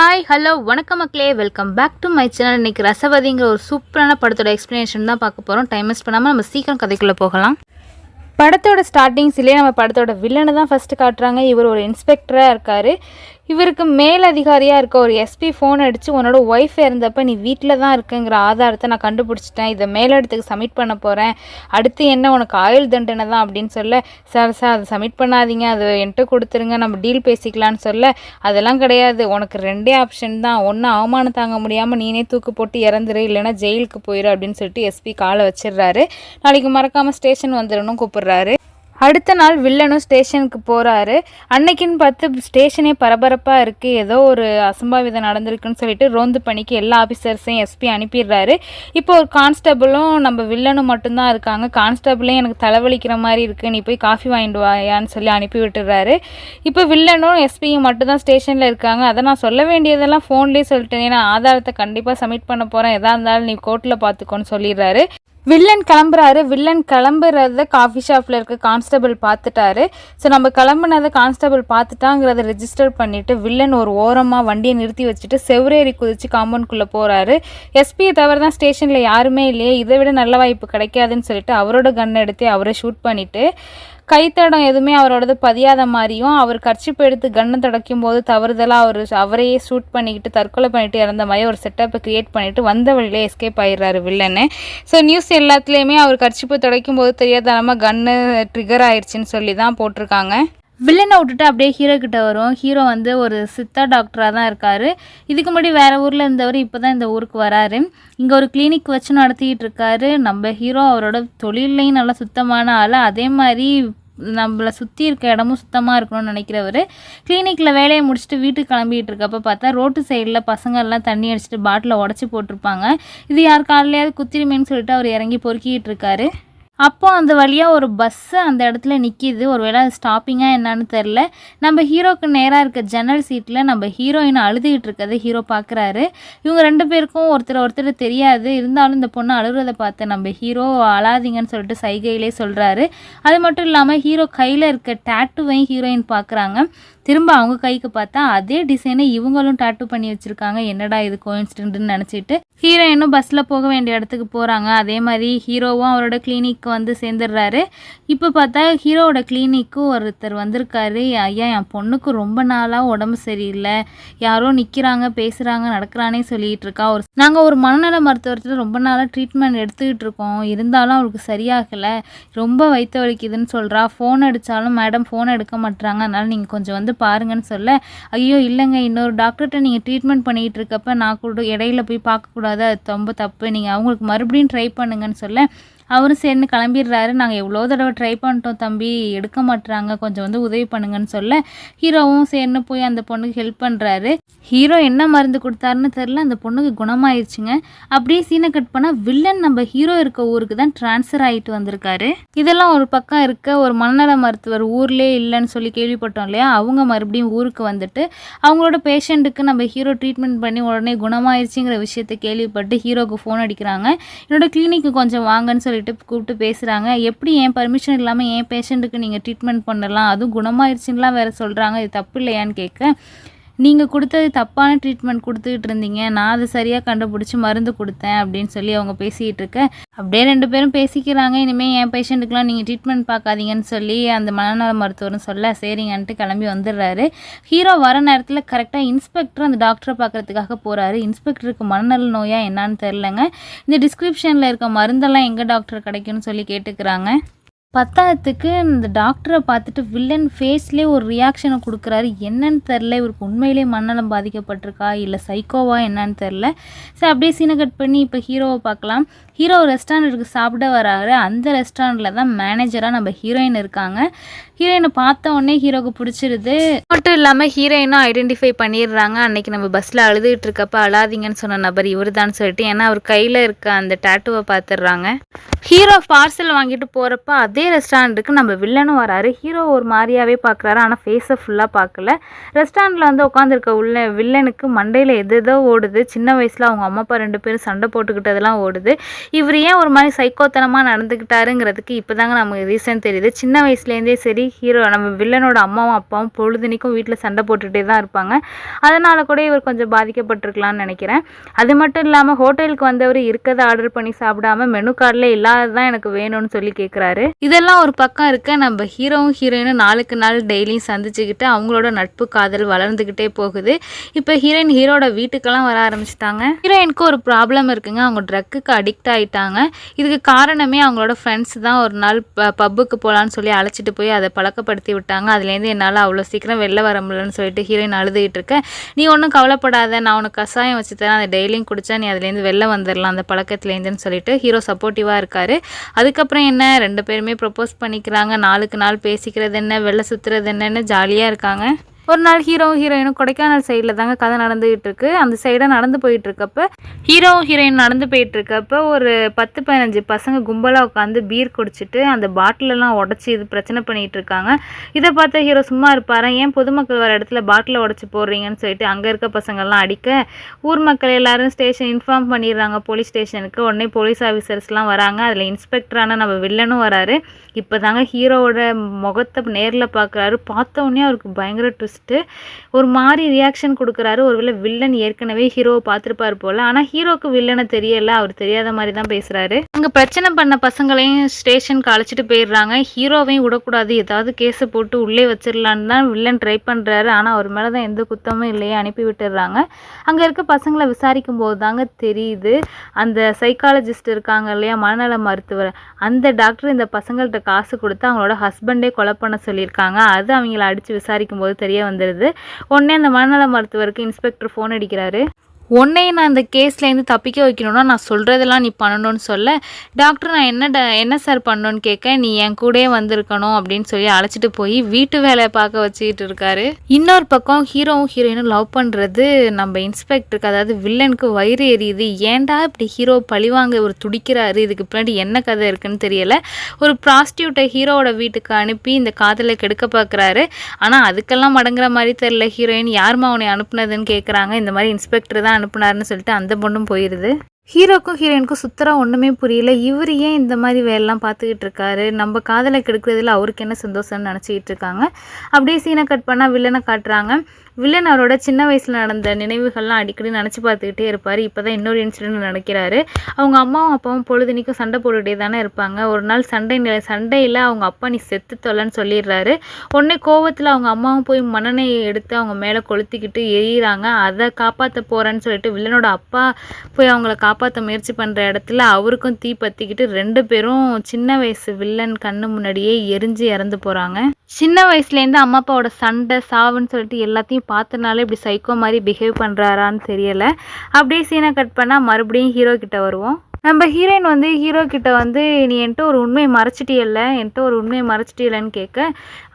Hi hello வணக்கம் மக்களே, welcome back to my channel. இன்றைக்கி ரசவதிங்கிற ஒரு சூப்பரான படத்தோட எக்ஸ்ப்ளனேஷன் தான் பார்க்க போகிறோம். டைம் வேஸ்ட் பண்ணாமல் நம்ம சீக்கிரம் கதைக்குள்ளே போகலாம். படத்தோட ஸ்டார்டிங்ஸ்லேயே நம்ம படத்தோட வில்லனை தான் ஃபஸ்ட்டு காட்டுறாங்க. இவர் ஒரு இன்ஸ்பெக்டராக இருக்கார். இவருக்கு மேலதிகாரியாக இருக்க ஒரு எஸ்பி ஃபோன் அடித்து உன்னோட ஒய்ஃப் இருந்தப்போ நீ வீட்டில் தான் இருக்குங்கிற ஆதாரத்தை நான் கண்டுபிடிச்சிட்டேன், இதை மேலிடத்துக்கு சப்மிட் பண்ண போகிறேன், அடுத்து என்ன உனக்கு ஆயுள் தண்டனை தான் அப்படின்னு சொல்ல, சார் அதை சப்மிட் பண்ணாதீங்க, அது என்கிட்ட கொடுத்துருங்க, நம்ம டீல் பேசிக்கலான்னு சொல்ல, அதெல்லாம் கிடையாது, உனக்கு ரெண்டே ஆப்ஷன் தான், ஒன்று அவமானம் தாங்க முடியாமல் நீனே தூக்கு போட்டு இறந்துரு, இல்லைன்னா ஜெயிலுக்கு போயிரு அப்படின்னு சொல்லிட்டு எஸ்பி காலை வச்சிடுறாரு. நாளைக்கு மறக்காமல் ஸ்டேஷன் வந்துடணும் கூப்பிடுறாரு. அடுத்த நாள் வில்லனும் ஸ்டேஷனுக்கு போகிறாரு. அன்னைக்குன்னு பார்த்து ஸ்டேஷனே பரபரப்பாக இருக்குது, ஏதோ ஒரு அசம்பாவிதம் நடந்திருக்குன்னு சொல்லிட்டு ரோந்து பணிக்கு எல்லா ஆஃபீஸர்ஸையும் எஸ்பி அனுப்பிடுறாரு. இப்போ ஒரு கான்ஸ்டபிளும் நம்ம வில்லனும் மட்டும்தான் இருக்காங்க. கான்ஸ்டபிளையும் எனக்கு தலைவலிக்கிற மாதிரி இருக்குது, நீ போய் காஃபி வாங்கிட்டு வாயான்னு சொல்லி அனுப்பி விட்டுறாரு. இப்போ வில்லனும் எஸ்பியும் மட்டும்தான் ஸ்டேஷனில் இருக்காங்க. அதை நான் சொல்ல வேண்டியதெல்லாம் ஃபோன்லேயே சொல்லிட்டேன், ஏன்னா ஆதாரத்தை கண்டிப்பாக சப்மிட் பண்ண போகிறேன், எதாக இருந்தாலும் நீ கோர்ட்டில் பார்த்துக்கோன்னு சொல்லிடுறாரு. வில்லன் கிளம்புறாரு. வில்லன் கிளம்புறத காஃபி ஷாப்பில் இருக்க கான்ஸ்டபிள் பார்த்துட்டாரு. ஸோ நம்ம கிளம்புனதை கான்ஸ்டபிள் பார்த்துட்டாங்கிறத ரெஜிஸ்டர் பண்ணிவிட்டு வில்லன் ஒரு ஓரமாக வண்டியை நிறுத்தி வச்சுட்டு செவ்வரேறி குதிச்சு காம்பவுண்ட்குள்ளே போகிறாரு. எஸ்பியை தவிர தான் ஸ்டேஷனில் யாருமே இல்லையே, இதை விட நல்ல வாய்ப்பு கிடைக்காதுன்னு சொல்லிட்டு அவரோட கன் எடுத்து அவரை ஷூட் பண்ணிவிட்டு கைத்தடம் எதுவுமே அவரோடது பதியாத மாதிரியும், அவர் கர்ச்சிப்பு எடுத்து கண்ணை தொடக்கும் போது தவறுதலாக அவரையே ஷூட் பண்ணிக்கிட்டு தற்கொலை பண்ணிட்டு இறந்த மாதிரி ஒரு செட்டப்பை க்ரியேட் பண்ணிவிட்டு வந்த வழியிலே எஸ்கேப் ஆகிடுறாரு வில்லன்னு. ஸோ நியூஸ் எல்லாத்துலேயுமே அவர் கர்ச்சிப்பு துடைக்கும் போது தெரியாதனமாக கன்று ட்ரிகர் ஆயிடுச்சுன்னு சொல்லி தான் போட்டிருக்காங்க. வில்லனை விட்டுட்டு அப்படியே ஹீரோ கிட்ட வரும். ஹீரோ வந்து ஒரு சித்தா டாக்டராக தான் இருக்கார். இதுக்கு முன்னாடி வேறு ஊரில் இருந்தவர் இப்போ தான் இந்த ஊருக்கு வராரு. இங்கே ஒரு கிளினிக் வச்சு நடத்திக்கிட்டு இருக்காரு. நம்ம ஹீரோ அவரோட தொழிலையும் நல்லா சுத்தமான ஆள், அதே மாதிரி நம்மளை சுற்றி இருக்க இடமும் சுத்தமாக இருக்கணும்னு நினைக்கிறவர். கிளினிக்கில் வேலையை முடிச்சுட்டு வீட்டுக்கு கிளம்பிகிட்டு இருக்கப்போ பார்த்தா ரோட்டு சைடில் பசங்கள்லாம் தண்ணி அடிச்சுட்டு பாட்டிலை உடச்சி போட்டிருப்பாங்க. இது யார் காலையாவது குத்திருமேன்னு சொல்லிட்டு அவர் இறங்கி பொறுக்கிட்டு இருக்காரு. அப்போ அந்த வழியாக ஒரு பஸ்ஸு அந்த இடத்துல நிற்கிது. ஒரு வேளை அது ஸ்டாப்பிங்காக என்னான்னு தெரில. நம்ம ஹீரோக்கு நேராக இருக்க ஜன்னல் சீட்டில் நம்ம ஹீரோயின் அழுதுகிட்டு இருக்கிறத ஹீரோ பார்க்குறாரு. இவங்க ரெண்டு பேருக்கும் ஒருத்தர் தெரியாது. இருந்தாலும் இந்த பொண்ணு அழுகிறத பார்த்து நம்ம ஹீரோ அழாதீங்கன்னு சொல்லிட்டு சைகையிலே சொல்கிறாரு. அது மட்டும் இல்லாமல் ஹீரோ கையில் இருக்க டேட்டுவையும் ஹீரோயின் பார்க்குறாங்க. திரும்ப அவங்க கைக்கு பார்த்தா அதே டிசைனை இவங்களும் டேட்டு பண்ணி வச்சுருக்காங்க. என்னடா இது கோயின்சிடென்ட்னு நினச்சிட்டு ஹீரோயினும் பஸ்ஸில் போக வேண்டிய இடத்துக்கு போகிறாங்க. அதே மாதிரி ஹீரோவும் அவரோட கிளினிக்கு வந்து சேர்ந்துடுறாரு. இப்போ பார்த்தா ஹீரோவோட கிளினிக்கு ஒருத்தர் வந்திருக்காரு. ஐயா, என் பொண்ணுக்கு ரொம்ப நாளாக உடம்பு சரியில்லை, யாரோ நிற்கிறாங்க, பேசுகிறாங்க, நடக்கிறானே சொல்லிகிட்டு இருக்கா. நாங்கள் ஒரு மனநல மருத்துவத்தில் ரொம்ப நாளாக ட்ரீட்மெண்ட் எடுத்துக்கிட்டு இருக்கோம், இருந்தாலும் அவளுக்கு சரியாகலை, ரொம்ப வயிற்று வலிக்குதுன்னு சொல்கிறா. ஃபோன் அடித்தாலும் மேடம் ஃபோன் எடுக்க மாட்டுறாங்க, அதனால் நீங்கள் கொஞ்சம் வந்து பாருங்கன்னு சொல்ல, ஐயோ இல்லைங்க, இன்னொரு டாக்டர்கிட்ட நீங்கள் ட்ரீட்மெண்ட் பண்ணிகிட்டு இருக்கப்ப நான் கூட இடையில போய் பார்க்கக்கூடாது, அது ரொம்ப தப்பு, நீங்கள் அவங்களுக்கு மறுபடியும் ட்ரை பண்ணுங்கன்னு சொல்ல, அவரும் சேர்ந்து கிளம்பிடுறாரு. நாங்கள் எவ்வளோ தடவை ட்ரை பண்ணிட்டோம் தம்பி, எடுக்க மாட்டுறாங்க, கொஞ்சம் வந்து உதவி பண்ணுங்கன்னு சொல்ல ஹீரோவும் சேர்ந்து போய் அந்த பொண்ணுக்கு ஹெல்ப் பண்ணுறாரு. ஹீரோ என்ன மருந்து கொடுத்தாருன்னு தெரில, அந்த பொண்ணுக்கு குணமாயிருச்சுங்க. அப்படியே சீனை கட் பண்ணால் வில்லன் நம்ம ஹீரோ இருக்க ஊருக்கு தான் ட்ரான்ஸ்ஃபர் ஆகிட்டு வந்திருக்காரு. இதெல்லாம் ஒரு பக்கம் இருக்க, ஒரு மனநல மருத்துவர் ஊர்லேயே இல்லைன்னு சொல்லி கேள்விப்பட்டோம் இல்லையா, அவங்க மறுபடியும் ஊருக்கு வந்துட்டு அவங்களோட பேஷண்ட்டுக்கு நம்ம ஹீரோ ட்ரீட்மெண்ட் பண்ணி உடனே குணமாயிருச்சுங்கிற விஷயத்தை கேள்விப்பட்டு ஹீரோவுக்கு ஃபோன் அடிக்கிறாங்க. என்னோட கிளினிக்கு கொஞ்சம் வாங்கன்னு சொல்லி கூப்பிட்டு பேசுகிறாங்க. எப்படி என் பர்மிஷன் இல்லாமல் என் பேஷண்ட்டுக்கு நீங்கள் ட்ரீட்மெண்ட் பண்ணலாம், அதுவும் குணமாயிருச்சுன்னெலாம் வேறு சொல்கிறாங்க, இது தப்பு இல்லையான்னு கேட்க, நீங்கள் கொடுத்தது தப்பான ட்ரீட்மெண்ட் கொடுத்துக்கிட்டு இருந்தீங்க, நான் அதை சரியாக கண்டுபிடிச்சி மருந்து கொடுத்தேன் அப்படின்னு சொல்லி அவங்க பேசிக்கிட்டு இருக்க, அப்படியே ரெண்டு பேரும் பேசிக்கிறாங்க. இனிமேல் என் பேஷண்ட்டுக்கெலாம் நீங்கள் ட்ரீட்மெண்ட் பார்க்காதீங்கன்னு சொல்லி அந்த மனநல மருத்துவர்னு சொல்ல சரிங்கன்ட்டு கிளம்பி வந்துடுறாரு. ஹீரோ வர நேரத்தில் கரெக்டாக இன்ஸ்பெக்டர் அந்த டாக்டரை பார்க்குறதுக்காக போகிறாரு. இன்ஸ்பெக்டருக்கு மனநல நோயா என்னான்னு தெரிலங்க. இந்த டிஸ்கிரிப்ஷனில் இருக்க மருந்தெல்லாம் எங்கே டாக்டர் கிடைக்கும்னு சொல்லி கேட்டுக்கிறாங்க. பத்தாவதுக்கு இந்த டாக்டரை பார்த்துட்டு வில்லன் ஃபேஸ்லேயே ஒரு ரியாக்ஷனை கொடுக்குறாரு. என்னன்னு தெரில, இவருக்கு உண்மையிலே மனநலம் பாதிக்கப்பட்டிருக்கா இல்லை சைக்கோவா என்னன்னு தெரில. ஸோ அப்படியே சீனை கட் பண்ணி இப்போ ஹீரோவை பார்க்கலாம். ஹீரோ ரெஸ்டாரண்ட்டுக்கு சாப்பிட வராரு. அந்த ரெஸ்டாரண்ட்டில் தான் மேனேஜராக நம்ம ஹீரோயின் இருக்காங்க. ஹீரோயினை பார்த்த உடனே ஹீரோவுக்கு பிடிச்சிருது. மட்டும் இல்லாமல் ஹீரோயினும் ஐடென்டிஃபை பண்ணிடுறாங்க. அன்றைக்கி நம்ம பஸ்ஸில் அழுதுகிட்டு இருக்கப்ப அழாதீங்கன்னு சொன்ன நபர் இவர் தான் சொல்லிட்டு, ஏன்னா அவர் கையில் இருக்க அந்த டேட்டுவை பார்த்துடுறாங்க. ஹீரோ பார்சல் வாங்கிட்டு போகிறப்ப அதே ரெஸ்டாரண்ட்டுக்கு நம்ம வில்லனும் வராரு. ஹீரோ ஒரு மாதிரியாவே பார்க்குறாரு, ஆனால் ஃபேஸை ஃபுல்லாக பார்க்கல. ரெஸ்டாரண்ட்டில் வந்து உட்காந்துருக்க வில்லனுக்கு மண்டையில் எதோ ஓடுது. சின்ன வயசில் அவங்க அம்மா அப்பா ரெண்டு பேரும் சண்டை போட்டுக்கிட்டதெல்லாம் ஓடுது. இவர் ஏன் ஒரு மாதிரி சைக்கோத்தனமாக நடந்துக்கிட்டாருங்கிறதுக்கு இப்போ தாங்க நமக்கு ரீசன் தெரியுது. சின்ன வயசுலேருந்தே சரி, நம்ம வில்லனோட அம்மாவும் அப்பாவும் பொழுதுனிக்கும் வீட்டில் சண்டை போட்டுகிட்டே தான் இருப்பாங்க. அதனால் கூட இவர் கொஞ்சம் பாதிக்கப்பட்டிருக்கலாம்னு நினைக்கிறேன். அது மட்டும் இல்லாமல் ஹோட்டலுக்கு வந்தவர் இருக்கிறத ஆர்டர் பண்ணி சாப்பிடாம மெனு கார்டில் இல்லாததான் எனக்கு வேணும்னு சொல்லி கேட்குறாரு. இதெல்லாம் ஒரு பக்கம் இருக்க, நம்ம ஹீரோவும் ஹீரோயினும் நாளுக்கு நாள் டெய்லியும் சந்திச்சுக்கிட்டு அவங்களோட நட்பு காதல் வளர்ந்துக்கிட்டே போகுது. இப்போ ஹீரோயின் ஹீரோட வீட்டுக்கெல்லாம் வர ஆரம்பிச்சிட்டாங்க. ஹீரோயினுக்கு ஒரு ப்ராப்ளம் இருக்குங்க. அவங்க ட்ரக்குக்கு அடிக்ட் ஆகிட்டாங்க. இதுக்கு காரணமே அவங்களோட ஃப்ரெண்ட்ஸ் தான் ஒரு நாள் பப்புக்கு போகலான்னு சொல்லி அழைச்சிட்டு போய் அதை பழக்கப்படுத்தி விட்டாங்க. அதுலேருந்து என்னால் அவ்வளோ சீக்கிரம் வெளில வர முடியலன்னு சொல்லிட்டு ஹீரோயின் அழுதுகிட்டு இருக்கேன். நீ ஒன்றும் கவலைப்படாத, நான் உனக்கு கஷாயம் வச்சு தரேன், அதை டெய்லியும் குடித்தா நீ அதுலேருந்து வெளில வந்துடலாம் அந்த பழக்கத்துலேருந்துன்னு சொல்லிட்டு ஹீரோ சப்போர்ட்டிவாக இருக்கார். அதுக்கப்புறம் என்ன, 2 பேருமே ப்ரப்போஸ் பண்ணிக்கிறாங்க. நாளுக்கு நாள் பேசிக்கிறது என்ன, வெளில சுற்றுறது என்னன்னு ஜாலியாக இருக்காங்க. ஒரு நாள் ஹீரோவும் ஹீரோயினும் கொடைக்கானல் சைடில் தாங்க கதை நடந்துகிட்டு இருக்கு. அந்த சைடாக நடந்து போயிட்டுருக்கப்ப ஹீரோவும் ஹீரோயின் நடந்து போயிட்டுருக்கப்ப ஒரு 10-15 பசங்க கும்பலாக உட்காந்து பீர் குடிச்சிட்டு அந்த பாட்டிலெல்லாம் உடச்சி இது பிரச்சனை பண்ணிகிட்டு இருக்காங்க. இதை பார்த்த ஹீரோ சும்மா இருப்பாரு, ஏன் பொதுமக்கள் வர இடத்துல பாட்டிலை உடச்சி போடுறீங்கன்னு சொல்லிட்டு அங்கே இருக்க பசங்கள்லாம் அடிக்க ஊர் மக்கள் எல்லாரும் ஸ்டேஷன் இன்ஃபார்ம் பண்ணிடுறாங்க போலீஸ் ஸ்டேஷனுக்கு. உடனே போலீஸ் ஆஃபீஸர்ஸ்லாம் வராங்க. அதில் இன்ஸ்பெக்டரான நம்ம வில்லனும் வராரு. இப்போ தாங்க ஹீரோவோட முகத்தை நேரில் பார்க்குறாரு. பார்த்த உடனே அவருக்கு பயங்கர ட்விஸ்ட்டு, ஒரு மாதிரி ரியாக்ஷன் கொடுக்குறாரு. ஒருவேளை வில்லன் ஏற்கனவே ஹீரோவை பார்த்துருப்பாரு போல். ஆனால் ஹீரோக்கு வில்லனை தெரியல, அவர் தெரியாத மாதிரி தான் பேசுகிறாரு. அங்கே பிரச்சனை பண்ண பசங்களையும் ஸ்டேஷனுக்கு அழைச்சிட்டு போயிடுறாங்க. ஹீரோவையும் விடக்கூடாது, ஏதாவது கேஸை போட்டு உள்ளே வச்சிடலான்னு தான் வில்லன் ட்ரை பண்ணுறாரு. ஆனால் அவர் மேலே தான் எந்த குத்தமும் இல்லையே, அனுப்பி விட்டுடுறாங்க. அங்கே இருக்க பசங்களை விசாரிக்கும் போது தாங்க தெரியுது, அந்த சைக்காலஜிஸ்ட் இருக்காங்க இல்லையா, மனநல மருத்துவர், அந்த டாக்டர் இந்த பசங்கள்கிட்ட காசு கொடுத்து அவங்களோட ஹஸ்பண்டே கொலை பண்ண சொல்லியிருக்காங்க. அது அவங்கள அடித்து விசாரிக்கும் போது தெரிய வந்துடுது. உடனே அந்த மனநல மருத்துவருக்கு இன்ஸ்பெக்டர் ஃபோன் அடிக்கிறாரு. உன்னையும் நான் இந்த கேஸ்லேருந்து தப்பிக்க வைக்கணும்னா நான் சொல்கிறதெல்லாம் நீ பண்ணணும்னு சொல்ல, டாக்டர் நான் என்ன சார் பண்ணணும்னு கேட்க, நீ என் கூடயே வந்திருக்கணும் அப்படின்னு சொல்லி அழைச்சிட்டு போய் வீட்டு வேலையை பார்க்க வச்சுக்கிட்டு இருக்காரு. இன்னொரு பக்கம் ஹீரோவும் ஹீரோயினும் லவ் பண்ணுறது நம்ம இன்ஸ்பெக்டருக்கு, அதாவது வில்லனுக்கு வயிறு எரியுது. ஏன்டா இப்படி ஹீரோ பழிவாங்க ஒரு துடிக்கிறாரு, இதுக்கு பின்னாடி என்ன கதை இருக்குன்னு தெரியல. ஒரு ப்ராஸ்டியூட்டை ஹீரோவோட வீட்டுக்கு அனுப்பி இந்த காதலை கெடுக்க பார்க்குறாரு. ஆனால் அதுக்கெல்லாம் மடங்குற மாதிரி தெரியல. ஹீரோயின் யாருமா அவனை அனுப்புனதுன்னு கேட்குறாங்க. இந்த மாதிரி இன்ஸ்பெக்டர் தான் அனுப்புனாருன்னு சொல்லிட்டு அந்த பொண்ணும் போயிடுது. ஹீரோக்கும் ஹீரோயினுக்கும் சுத்தராக ஒன்றுமே புரியல. இவர் ஏன் இந்த மாதிரி வேலைலாம் பார்த்துக்கிட்டு இருக்காரு, நம்ம காதலை கெடுக்கிறதுல அவருக்கு என்ன சந்தோஷம்னு நினச்சிக்கிட்டு இருக்காங்க. அப்படியே சீனை கட் பண்ணால் வில்லனை காட்டுறாங்க. வில்லன் அவரோட சின்ன வயசில் நடந்த நினைவுகள்லாம் அடிக்கடி நினச்சி பார்த்துக்கிட்டே இருப்பார். இப்போ தான் இன்னொரு இன்சிடென்ட் நடக்கிறாரு. அவங்க அம்மாவும் அப்பாவும் பொழுதுனிக்கும் சண்டை போட்டுகிட்டே தானே இருப்பாங்க. ஒரு நாள் சண்டையில் அவங்க அப்பா நீ செத்து தொலைன்னு சொல்லிடுறாரு. உடனே கோவத்தில் அவங்க அம்மாவும் போய் மண்ணெண்ணெயை எடுத்து அவங்க மேலே கொளுத்திக்கிட்டு எரியிறாங்க. அதை காப்பாற்ற போகிறேன்னு சொல்லிட்டு வில்லனோட அப்பா போய் அவங்கள காப்பாற்ற முயற்சி பண்ணுற இடத்துல அவருக்கும் தீ பற்றிக்கிட்டு 2 பேரும் சின்ன வயசு வில்லன் கண்ணு முன்னாடியே எரிஞ்சு இறந்து போகிறாங்க. சின்ன வயசுலேருந்து அம்மா அப்பாவோட சண்டை சாவுன்னு சொல்லிட்டு எல்லாத்தையும் பார்த்தனால இப்படி சைக்கோ மாதிரி பிஹேவ் பண்ணுறாரான்னு தெரியலை. அப்படியே சீனை கட் பண்ணால் மறுபடியும் ஹீரோ கிட்ட வருவோம். நம்ம ஹீரோயின் ஹீரோ கிட்ட நீ என்கிட்ட ஒரு உண்மையை மறைச்சிட்டியல்லன்னு கேட்க,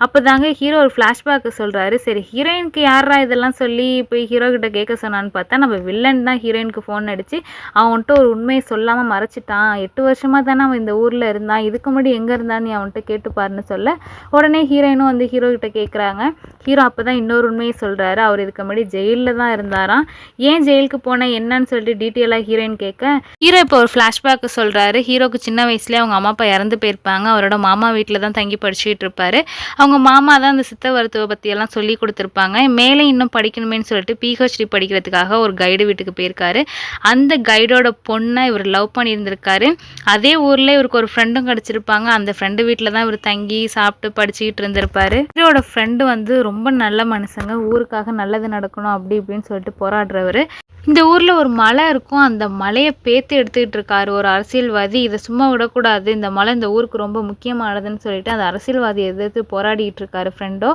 அப்போ தாங்க ஹீரோ ஒரு ஃப்ளாஷ்பேக்கு சொல்கிறாரு. சரி ஹீரோயினுக்கு யாரா இதெல்லாம் சொல்லி போய் ஹீரோ கிட்ட கேட்க சொன்னான்னு பார்த்தா நம்ம வில்லன் தான் ஹீரோயினுக்கு ஃபோன் அடித்து அவன்கிட்ட ஒரு உண்மையை சொல்லாமல் மறைச்சிட்டான். 8 வருஷமாக தானே அவன் இந்த ஊரில் இருந்தான், இதுக்கு முன்னாடி எங்கே இருந்தான்னு நீ அவன்கிட்ட கேட்டுப்பாருன்னு சொல்ல, உடனே ஹீரோயினும் ஹீரோ கிட்ட கேட்குறாங்க. ஹீரோ அப்போ தான் இன்னொரு உண்மையை சொல்கிறாரு. அவர் இதுக்கு முன்னாடி ஜெயிலில் தான் இருந்தாராம். ஏன் ஜெயிலுக்கு போனேன் என்னன்னு சொல்லிட்டு டீட்டெயிலாக ஹீரோயின் கேட்க, ஹீரோ இப்போ ஒரு ஃப்ளாஷ்பேக்கு சொல்கிறாரு. ஹீரோக்கு சின்ன வயசுலேயே அவங்க அம்மா அப்பா இறந்து போயிருப்பாங்க. அவரோட மாமா வீட்டில் தான் தங்கி படிச்சுக்கிட்டு இருப்பார். அவங்க மாமா தான் அந்த சித்த மருத்துவ பற்றியெல்லாம் சொல்லி கொடுத்துருப்பாங்க. மேலே இன்னும் படிக்கணுமேனு சொல்லிட்டு பிஹெச்டி படிக்கிறதுக்காக ஒரு கைடு வீட்டுக்கு போயிருக்காரு. அந்த கைடோட பொண்ணை இவர் லவ் பண்ணியிருந்திருக்காரு. அதே ஊரில் இவருக்கு ஒரு ஃப்ரெண்டும் கிடச்சிருப்பாங்க. அந்த ஃப்ரெண்டு வீட்டில் தான் இவர் தங்கி சாப்பிட்டு படிச்சுக்கிட்டு இருந்திருப்பார். இவரோட ஃப்ரெண்டு ரொம்ப நல்ல மனுஷங்க, ஊருக்காக நல்லது நடக்கணும் அப்படி இப்படின்னு சொல்லிட்டு போராடுறவர். இந்த ஊரில் ஒரு மலை இருக்கும், அந்த மலையை பேத்து எடுத்துக்கிட்டு இருக்காரு ஒரு அரசியல்வாதி. இதை சும்மா விடக்கூடாது, இந்த மலை இந்த ஊருக்கு ரொம்ப முக்கியமானதுன்னு சொல்லிட்டு அந்த அரசியல்வாதியை எதிர்த்து போராடிட்டு இருக்காரு ஃப்ரெண்டோ.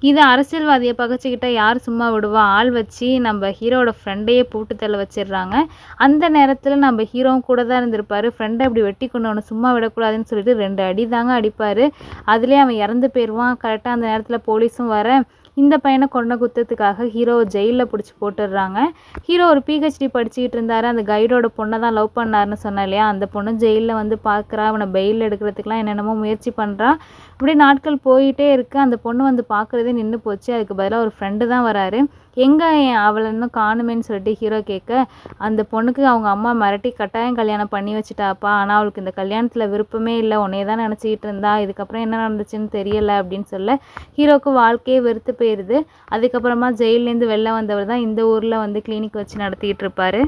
இதை அரசியல்வாதியை பகச்சிக்கிட்ட யார் சும்மா விடுவா, ஆள் வச்சு நம்ம ஹீரோட ஃப்ரெண்டையே போட்டு தள்ள வச்சிடுறாங்க. அந்த நேரத்தில் நம்ம ஹீரோவும் கூட தான் இருந்திருப்பார். ஃப்ரெண்டை அப்படி வெட்டி கொண்டு அவனை சும்மா விடக்கூடாதுன்னு சொல்லிட்டு 2 அடி தாங்க அடிப்பார். அதுலேயே அவன் இறந்து போயிடுவான். கரெக்டாக அந்த நேரத்தில் போலீஸும் வர இந்த பையனை கொண்ட குத்தத்துக்காக ஹீரோவை ஜெயிலில் பிடிச்சி போட்டுடுறாங்க. ஹீரோ ஒரு பிஹெச்டி படிச்சுக்கிட்டு இருந்தார். அந்த கைடோட பொண்ணை தான் லவ் பண்ணாருன்னு சொன்னேன் இல்லையா, அந்த பொண்ணு ஜெயிலில் பார்க்குறா. அவனை பெயில் எடுக்கிறதுக்கெலாம் என்னென்னமோ முயற்சி பண்ணுறா. இப்படி நாட்கள் போயிட்டே இருக்குது. அந்த பொண்ணு பார்க்குறதே நின்று போச்சு. அதுக்கு பதிலாக ஒரு ஃப்ரெண்டு தான் வராரு. எங்கே அவளை இன்னும் காணுமேன்னு சொல்லிட்டு ஹீரோ கேட்க, அந்த பொண்ணுக்கு அவங்க அம்மா மிரட்டி கட்டாயம் கல்யாணம் பண்ணி வச்சுட்டாப்பா, ஆனால் அவளுக்கு இந்த கல்யாணத்தில் விருப்பமே இல்லை, உன்னையே தான் நினச்சிக்கிட்டு இருந்தா, இதுக்கப்புறம் என்ன நடந்துச்சுன்னு தெரியலை அப்படின்னு சொல்ல ஹீரோவுக்கு வாழ்க்கையே வெறுத்து போயிடுது. அதுக்கப்புறமா ஜெயிலேருந்து வெளில வந்தவர் தான் இந்த ஊரில் வந்து கிளினிக் வச்சு நடத்திக்கிட்டு இருப்பார்.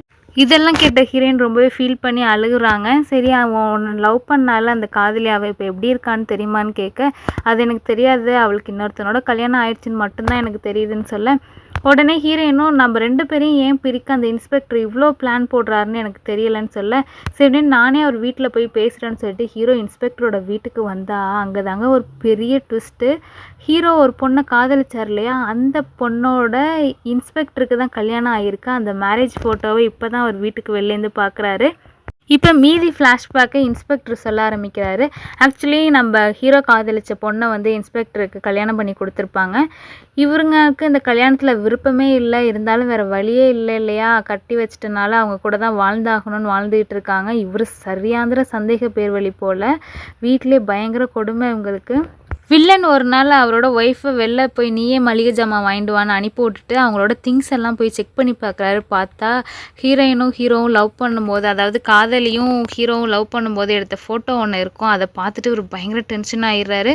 இதெல்லாம் கேட்ட ஹீரோயின் ரொம்பவே ஃபீல் பண்ணி அழுகுறாங்க. சரி, அவன் உன்னை லவ் பண்ணால அந்த காதலி அவள் இப்போ எப்படி இருக்கான்னு தெரியுமான்னு கேட்க, அது எனக்கு தெரியாது, அவளுக்கு இன்னொருத்தனோட கல்யாணம் ஆயிடுச்சுன்னு மட்டும்தான் எனக்கு தெரியுதுன்னு சொல்ல, உடனே ஹீரோயினும் நம்ம 2 பேரையும் ஏன் பிரிக்க அந்த இன்ஸ்பெக்டர் இவ்வளோ பிளான் போடுறாருன்னு எனக்கு தெரியலைன்னு சொல்ல, சரி நானே அவர் வீட்டில் போய் பேசுகிறேன்னு சொல்லிட்டு ஹீரோ இன்ஸ்பெக்டரோட வீட்டுக்கு வந்தா அங்கே தாங்க ஒரு பெரிய ட்விஸ்ட்டு. ஹீரோ ஒரு பொண்ணை காதலிச்சார் இல்லையா, அந்த பொண்ணோட இன்ஸ்பெக்டருக்கு தான் கல்யாணம் ஆகிருக்கு. அந்த மேரேஜ் ஃபோட்டோவை இப்போ தான் அவர் வீட்டுக்கு வெளிலேருந்து பார்க்குறாரு. இப்போ மீதி ஃப்ளாஷ்பேக்கை இன்ஸ்பெக்டர் சொல்ல ஆரம்பிக்கிறாரு. ஆக்சுவலி நம்ம ஹீரோ காதலிச்ச பொண்ணை வந்து இன்ஸ்பெக்டருக்கு கல்யாணம் பண்ணி கொடுத்துருப்பாங்க. இவருக்கு இந்த கல்யாணத்தில் விருப்பமே இல்லை, இருந்தாலும் வேறு வழியே இல்லை இல்லையா, கட்டி வச்சிட்டனால அவங்க கூட தான் வாழ்ந்தாகணும்னு வாழ்ந்துகிட்டு இருக்காங்க. இவர் சரியாந்திர சந்தேக பேர் வழி போல், வீட்டிலே பயங்கர கொடுமை இவங்களுக்கு. வில்லன் ஒரு நாள் அவரோட ஒய்ஃபை வெளில போய் நீயே மளிகை ஜாமான் வாங்கிட்டு வான்னு அனுப்பி விட்டுட்டு அவங்களோட திங்ஸ் எல்லாம் போய் செக் பண்ணி பார்க்குறாரு. பார்த்தா ஹீரோவும் லவ் பண்ணும்போது, அதாவது காதலியும் ஹீரோவும் லவ் பண்ணும்போது எடுத்த ஃபோட்டோ ஒன்று இருக்கும். அதை பார்த்துட்டு ஒரு பயங்கர டென்ஷன் ஆகிடுறாரு.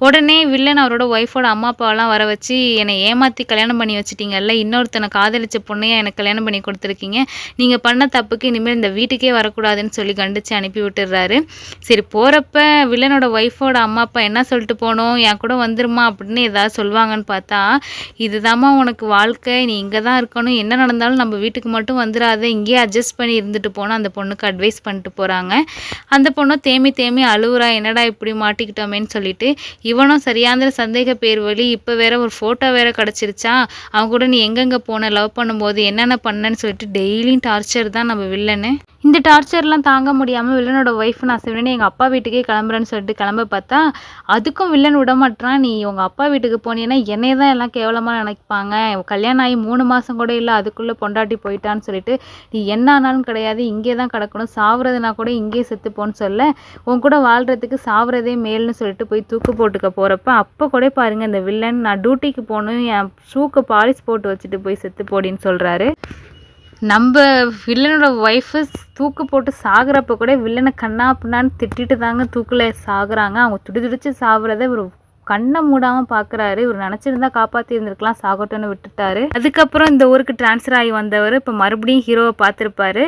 உடனே வில்லன் அவரோட ஒய்ஃபோட அம்மா அப்பாவெல்லாம் வர வச்சு, என்னை ஏமாற்றி கல்யாணம் பண்ணி வச்சிட்டிங்கல்ல, இன்னொருத்தனை காதலிச்ச பொண்ணையாக எனக்கு கல்யாணம் பண்ணி கொடுத்துருக்கீங்க, நீங்கள் பண்ண தப்புக்கு இனிமேல் இந்த வீட்டுக்கே வரக்கூடாதுன்னு சொல்லி கண்டித்து அனுப்பி விட்டுடுறாரு. சரி, போகிறப்ப வில்லனோட ஒய்ஃபோட அம்மா அப்பா என்ன சொல்லிட்டு போனோம், என் கூட வந்துருமா அப்படின்னு ஏதாவது சொல்லுவாங்கன்னு பார்த்தா, இதுதாம்மா உனக்கு வாழ்க்கை, நீ இங்கே தான் இருக்கணும், என்ன நடந்தாலும் நம்ம வீட்டுக்கு மட்டும் வந்துடாத, இங்கேயே அட்ஜஸ்ட் பண்ணி இருந்துட்டு போனால் அந்த பொண்ணுக்கு அட்வைஸ் பண்ணிட்டு போகிறாங்க. அந்த பொண்ணும் தேமி அழுவுறா, என்னடா இப்படி மாட்டிக்கிட்டோமேன்னு சொல்லிட்டு. இவனும் சரியாந்திர சந்தேக பேர் வழி, இப்போ வேற ஒரு ஃபோட்டோ வேற கிடச்சிருச்சா, அவங்க கூட நீ எங்கெங்கே போன, லவ் பண்ணும்போது என்னென்ன பண்ணேன்னு சொல்லிட்டு டெய்லியும் டார்ச்சர் தான் நம்ம வில்லனு. இந்த டார்ச்சர்லாம் தாங்க முடியாமல் வில்லனோட ஒய்ஃப் நான் சிவனே எங்கள் அப்பா வீட்டுக்கே கிளம்புறேன்னு சொல்லிட்டு கிளம்ப பார்த்தா, அதுக்கும் வில்லன் விடமாட்டான். நீ உங்கள் அப்பா வீட்டுக்கு போனீங்கன்னா என்னையே தான் எல்லாம் கேவலமாக நினைப்பாங்க, கல்யாணம் ஆகி 3 மாதம் கூட இல்லை, அதுக்குள்ளே பொண்டாட்டி போயிட்டான்னு சொல்லிட்டு நீ என்ன ஆனாலும் கிடையாது, இங்கே தான் கிடக்கணும், சாவுறதுனா கூட இங்கேயே செத்துப்போன்னு சொல்ல, உன் கூட வாழ்கிறதுக்கு சாவுறதே மேல்னு சொல்லிட்டு போய் தூக்கு போட்டுக்க போகிறப்ப அப்போ கூட பாருங்கள் இந்த வில்லன், நான் டியூட்டிக்கு போகணும், என் ஷூக்கு பாலிஷ் போட்டு வச்சுட்டு போய் செத்து போடின்னு சொல்கிறாரு. நம்ம வில்லனோட ஒய்ஃபு தூக்கு போட்டு சாகுறப்ப கூட வில்லனை கண்ணா பின்னான்னு திட்டிட்டு தாங்க தூக்கில் சாகுறாங்க. அவங்க துடிச்சு சாகுறத ஒரு கண்ணை மூடாமல் பார்க்குறாரு. இவர் நினச்சிருந்தா காப்பாற்றி இருந்திருக்கலாம், சாகட்டும்னு விட்டுட்டாரு. அதுக்கப்புறம் இந்த ஊருக்கு டிரான்ஸ்ஃபர் ஆகி வந்தவர் இப்போ மறுபடியும் ஹீரோவை பார்த்துருப்பாரு.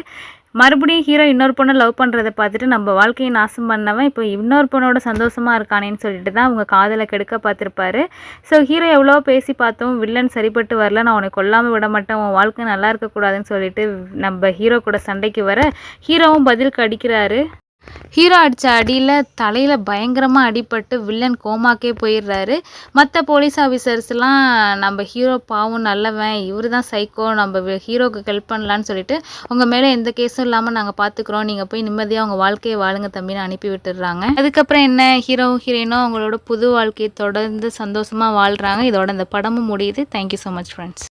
மறுபடியும் ஹீரோ இன்னொரு பொண்ணை லவ் பண்ணுறதை பார்த்துட்டு நம்ம வாழ்க்கையை நாசம் பண்ணவன் இப்போ இன்னொரு பொண்ணோட சந்தோஷமாக இருக்கானேன்னு சொல்லிட்டு தான் அவங்க காதலை கெடுக்க பார்த்துருப்பாரு. ஸோ ஹீரோ எவ்வளோ பேசி பார்த்தோம், வில்லன் சரிப்பட்டு வரல, நான் உன்னை கொல்லாமல் விட மாட்டேன், உன் வாழ்க்கை நல்லா இருக்கக்கூடாதுன்னு சொல்லிட்டு நம்ம ஹீரோ கூட சண்டைக்கு வர ஹீரோவும் பதிலுக்கு அடிக்கிறாரு. ஹீரோ அடித்த அடியில் தலையில் பயங்கரமாக அடிபட்டு வில்லன் கோமாக்கே போயிடுறாரு. மற்ற போலீஸ் ஆஃபீஸர்ஸ்லாம் நம்ம ஹீரோ பாவம் நல்லவன், இவர் தான் சைக்கோ, நம்ம ஹீரோக்கு ஹெல்ப் பண்ணலான்னு சொல்லிட்டு உங்கள் மேலே எந்த கேஸும் இல்லாமல் நாங்கள் பார்த்துக்குறோம், நீங்கள் போய் நிம்மதியாக உங்கள் வாழ்க்கையை வாழுங்க தம்பின்னு அனுப்பி விட்டுடுறாங்க. அதுக்கப்புறம் என்ன, ஹீரோவும் ஹீரோயினும் அவங்களோட புது வாழ்க்கையை தொடர்ந்து சந்தோஷமாக வாழ்கிறாங்க. இதோட இந்த படமும் முடியுது. Thank you so much friends.